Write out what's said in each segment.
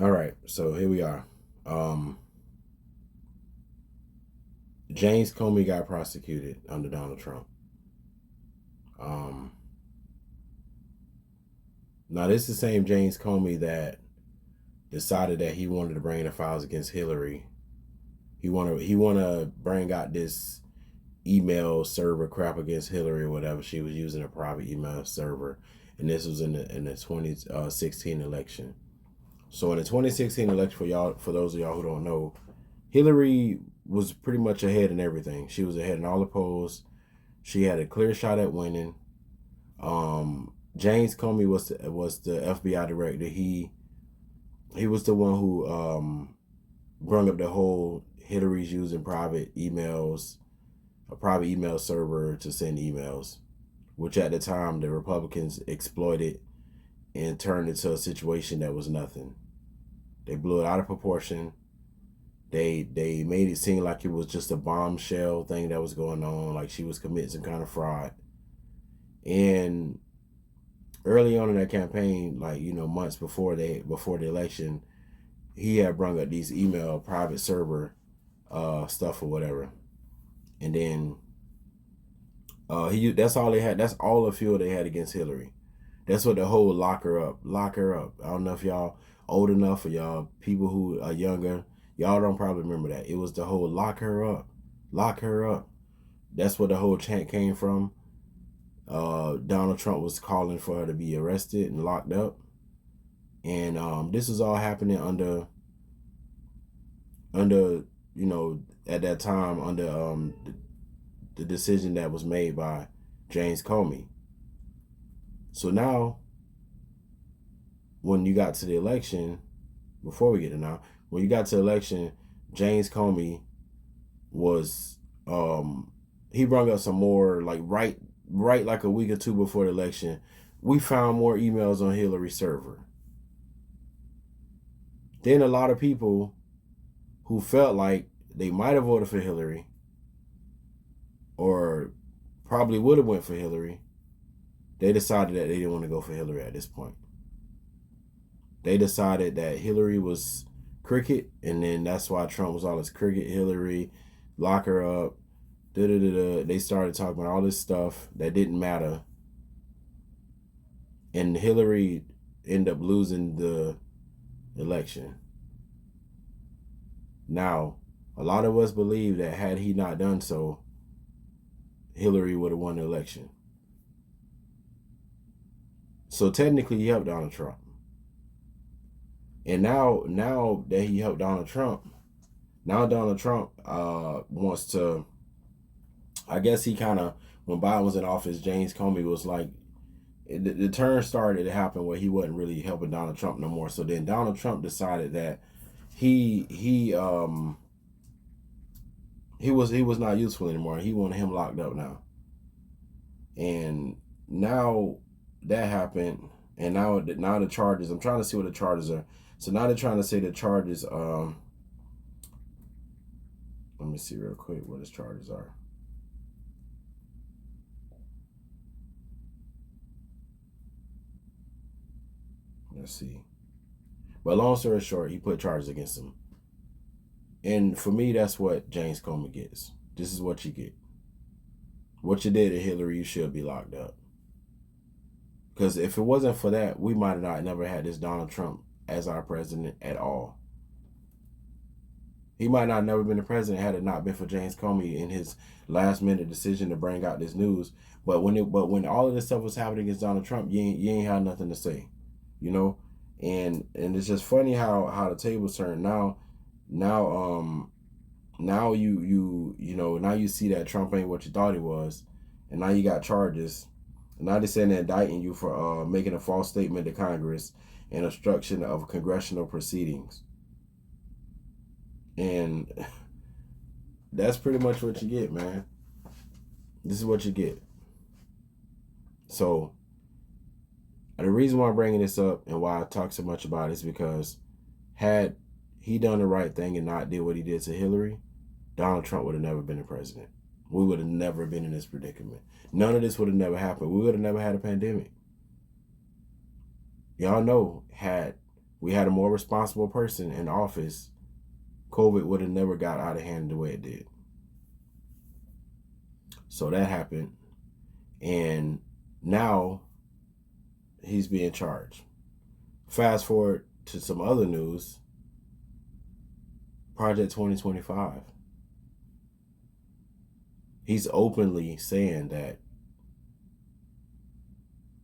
All right, so here we are. James Comey got prosecuted under Donald Trump. Um, Now this is the same James Comey that decided that he wanted to bring the files against Hillary. He wanna bring out this email server crap against Hillary or whatever. She was using a private email server, and this was in the 2016 election. So in the 2016 election, for those of y'all who don't know, Hillary was pretty much ahead in everything. She was ahead in all the polls. She had a clear shot at winning. James Comey was the FBI director. He was the one who brought up the whole Hillary's using private emails, a private email server to send emails, which at the time the Republicans exploited and turned into a situation that was nothing. They blew it out of proportion. They made it seem like it was just a bombshell thing that was going on, like she was committing some kind of fraud. And early on in that campaign, like months before the election, he had brought up these email private server stuff or whatever, and then he that's all they had. That's all the fuel they had against Hillary. That's what the whole lock her up. I don't know if y'all old enough or y'all people who are younger. Y'all don't probably remember that. It was the whole lock her up, lock her up. That's where the whole chant came from. Donald Trump was calling for her to be arrested and locked up, and this was all happening under at that time under the decision that was made by James Comey. So now, when you got to the election, before we get to now, when you got to the election, James Comey was he brought up some more like right like a week or two before the election. We found more emails on Hillary's server. Then a lot of people who felt like they might have voted for Hillary or probably would have went for Hillary, they decided that they didn't want to go for Hillary at this point. They decided that Hillary was cricket, and then that's why Trump was all this cricket Hillary, lock her up, da-da-da-da. They started talking about all this stuff that didn't matter, and Hillary ended up losing the election. Now, a lot of us believe that had he not done so, Hillary would have won the election. So technically, he helped Donald Trump. And now that he helped Donald Trump, now Donald Trump wants to, I guess he kind of, when Biden was in office, James Comey was like, the turn started to happen where he wasn't really helping Donald Trump no more. So then Donald Trump decided that he was not useful anymore. He wanted him locked up now. And now that happened, and now the charges. I'm trying to see what the charges are. So now they're trying to say the charges. Let me see real quick what his charges are. Let's see. But long story short, he put charges against him. And for me, that's what James Comey gets. This is what you get. What you did to Hillary, you should be locked up. Because if it wasn't for that, we might have not never had this Donald Trump as our president at all. He might not have never been the president had it not been for James Comey in his last minute decision to bring out this news. But when all of this stuff was happening against Donald Trump, you ain't had nothing to say, you know. And it's just funny how the tables turn now. Now now you see that Trump ain't what you thought he was, and now you got charges. And now they're saying they're indicting you for making a false statement to Congress and obstruction of congressional proceedings. And that's pretty much what you get, man. This is what you get. So the reason why I'm bringing this up and why I talk so much about it is because had he done the right thing and not did what he did to Hillary, Donald Trump would have never been the president. We would have never been in this predicament. None of this would have never happened. We would have never had a pandemic. Y'all know, had we had a more responsible person in office, COVID would have never got out of hand the way it did. So that happened. And now he's being charged. Fast forward to some other news. Project 2025. He's openly saying that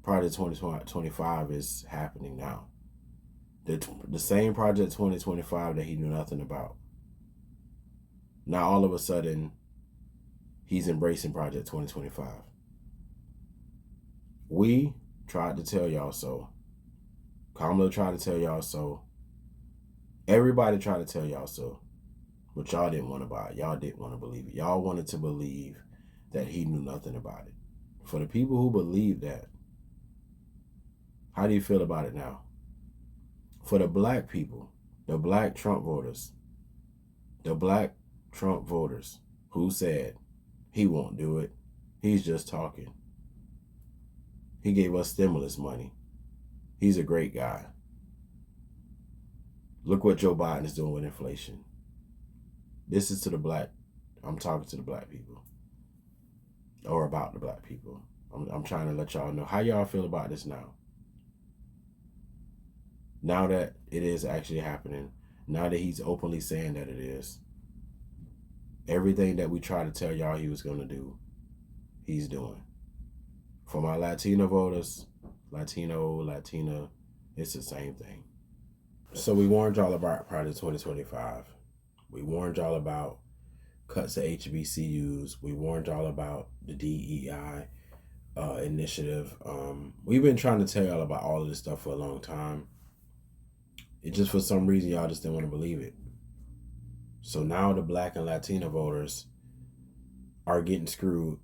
Project 2025 is happening now. The same Project 2025 that he knew nothing about. Now all of a sudden, he's embracing Project 2025. We tried to tell y'all so. Kamala tried to tell y'all so. Everybody tried to tell y'all so. But y'all didn't want to buy it. Y'all didn't want to believe it. Y'all wanted to believe that he knew nothing about it. For the people who believe that, how do you feel about it now? For the black people, the black Trump voters who said he won't do it, he's just talking. He gave us stimulus money. He's a great guy. Look what Joe Biden is doing with inflation. This is to the black. I'm talking to the black people. Or about the black people. I'm trying to let y'all know how y'all feel about this now. Now that it is actually happening. Now that he's openly saying that it is. Everything that we tried to tell y'all he was going to do, he's doing. For my Latino voters, Latina, it's the same thing. So we warned y'all about Project 2025. We warned y'all about cuts to HBCUs. We warned y'all about the DEI initiative. We've been trying to tell y'all about all of this stuff for a long time. It just, for some reason, y'all just didn't want to believe it. So now the black and Latino voters are getting screwed.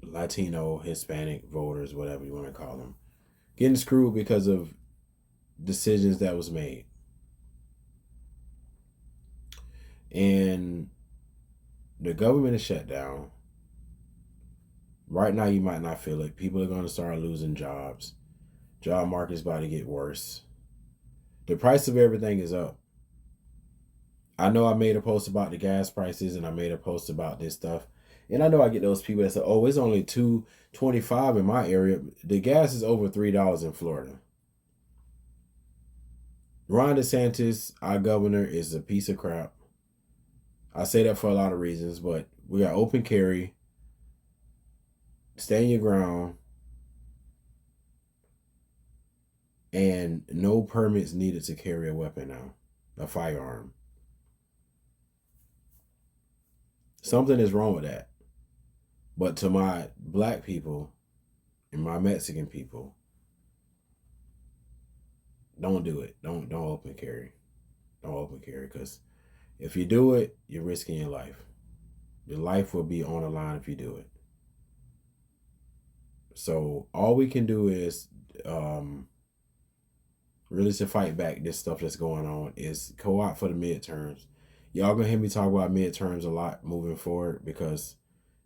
Latino, Hispanic voters, whatever you want to call them, getting screwed because of decisions that was made. And the government is shut down. Right now, you might not feel it. People are going to start losing jobs. Job market's about to get worse. The price of everything is up. I know I made a post about the gas prices, and I made a post about this stuff. And I know I get those people that say, oh, it's only $2.25 in my area. The gas is over $3 in Florida. Ron DeSantis, our governor, is a piece of crap. I say that for a lot of reasons, but we got open carry, stand your ground, and no permits needed to carry a weapon now, a firearm. Something is wrong with that. But to my black people and my Mexican people, don't do it. Don't open carry. Don't open carry, because if you do it, you're risking your life. Your life will be on the line if you do it. So all we can do is really to fight back this stuff that's going on is go out for the midterms. Y'all gonna hear me talk about midterms a lot moving forward, because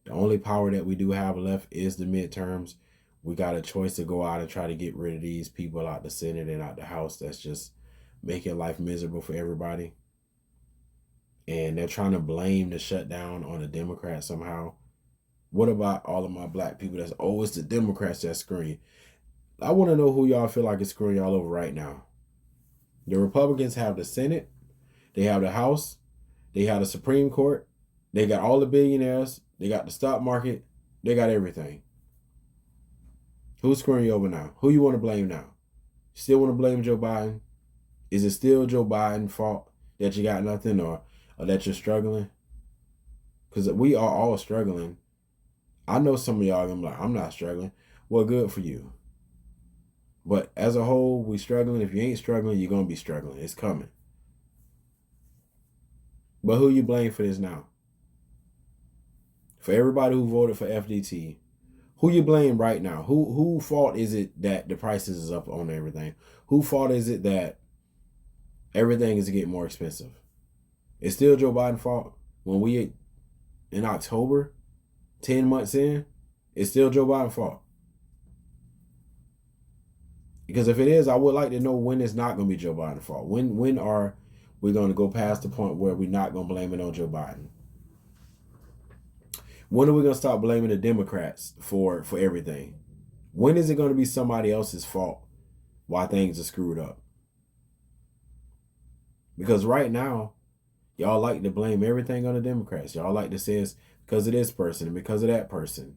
the only power that we do have left is the midterms. We got a choice to go out and try to get rid of these people out the Senate and out the House that's just making life miserable for everybody. And they're trying to blame the shutdown on the Democrats somehow. What about all of my black people that's, oh, it's the Democrats that's screwing? I want to know who y'all feel like is screwing y'all over right now. The Republicans have the Senate, they have the House, they have the Supreme Court, they got all the billionaires, they got the stock market, they got everything. Who's screwing you over now? Who you want to blame now? Still want to blame Joe Biden? Is it still Joe Biden's fault that you got nothing, or that you're struggling? Because we are all struggling. I know some of y'all are gonna be like, I'm not struggling. Well, good for you. But as a whole, we struggling. If you ain't struggling, you're going to be struggling. It's coming. But who you blame for this now? For everybody who voted for FDT, who you blame right now? Who fault is it that the prices is up on everything? Who fault is it that everything is getting more expensive? It's still Joe Biden's fault. When we in October, 10 months in, it's still Joe Biden's fault. Because if it is, I would like to know when it's not going to be Joe Biden's fault. When are we going to go past the point where we're not going to blame it on Joe Biden? When are we going to stop blaming the Democrats for everything? When is it going to be somebody else's fault why things are screwed up? Because right now, y'all like to blame everything on the Democrats. Y'all like to say it's because of this person and because of that person.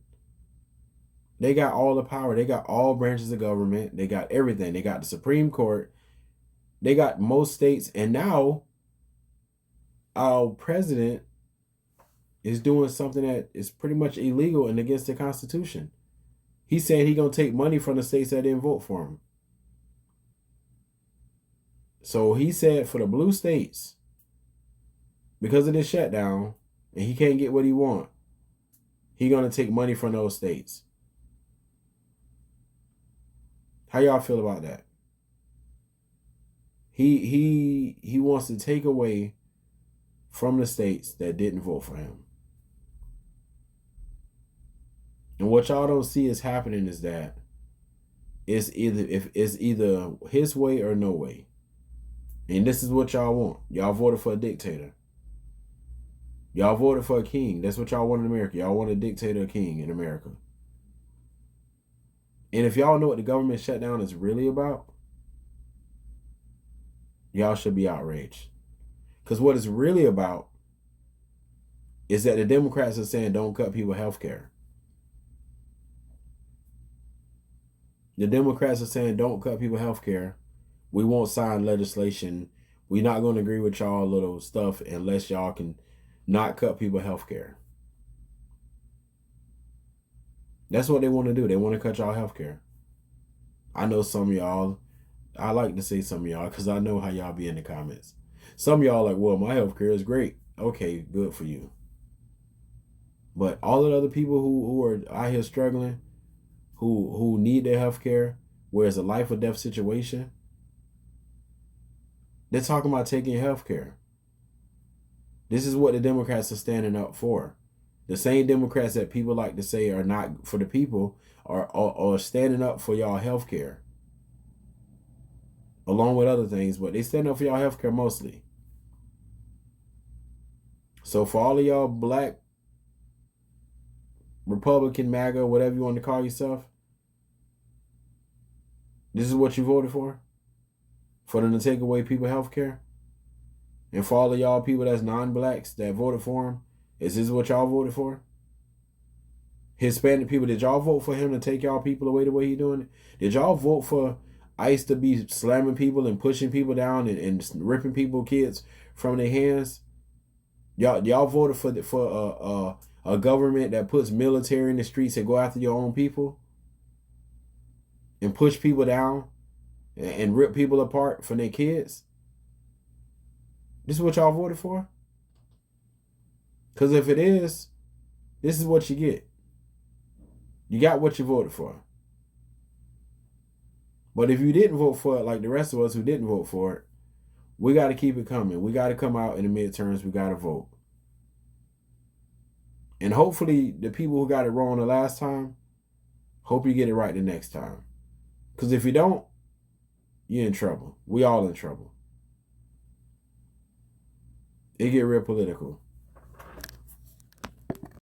They got all the power. They got all branches of government. They got everything. They got the Supreme Court. They got most states. And now our president is doing something that is pretty much illegal and against the Constitution. He's saying he's going to take money from the states that didn't vote for him. So he said for the blue states, because of this shutdown, and he can't get what he wants, he's going to take money from those states. How y'all feel about that? He wants to take away from the states that didn't vote for him. And what y'all don't see is happening is that it's either his way or no way. And this is what y'all want. Y'all voted for a dictator. Y'all voted for a king. That's what y'all want in America. Y'all want a dictator, a king in America. And if y'all know what the government shutdown is really about, y'all should be outraged. Because what it's really about is that the Democrats are saying don't cut people health care. The Democrats are saying don't cut people health care. We won't sign legislation. We're not going to agree with y'all little stuff unless y'all can not cut people health care. That's what they want to do. They want to cut y'all health care. I know some of y'all, I like to say some of y'all because I know how y'all be in the comments. Some of y'all like, well, my health care is great. Okay, good for you. But all the other people who are out here struggling, who need their health care, where it's a life or death situation, they're talking about taking health care. This is what the Democrats are standing up for. The same Democrats that people like to say are not for the people are standing up for y'all health care. Along with other things, but they stand up for y'all health care mostly. So for all of y'all black, Republican, MAGA, whatever you want to call yourself, this is what you voted for? For them to take away people health care? And for all of y'all people that's non-blacks that voted for him, is this what y'all voted for? Hispanic people, did y'all vote for him to take y'all people away the way he doing it? Did y'all vote for ICE to be slamming people and pushing people down and ripping people, kids, from their hands? Y'all voted for a government that puts military in the streets and go after your own people and push people down and rip people apart from their kids? This is what y'all voted for? Because if it is, this is what you get. You got what you voted for. But if you didn't vote for it, like the rest of us who didn't vote for it, we got to keep it coming. We got to come out in the midterms. We got to vote. And hopefully the people who got it wrong the last time, hope you get it right the next time. Because if you don't, you're in trouble. We all in trouble. It get real political.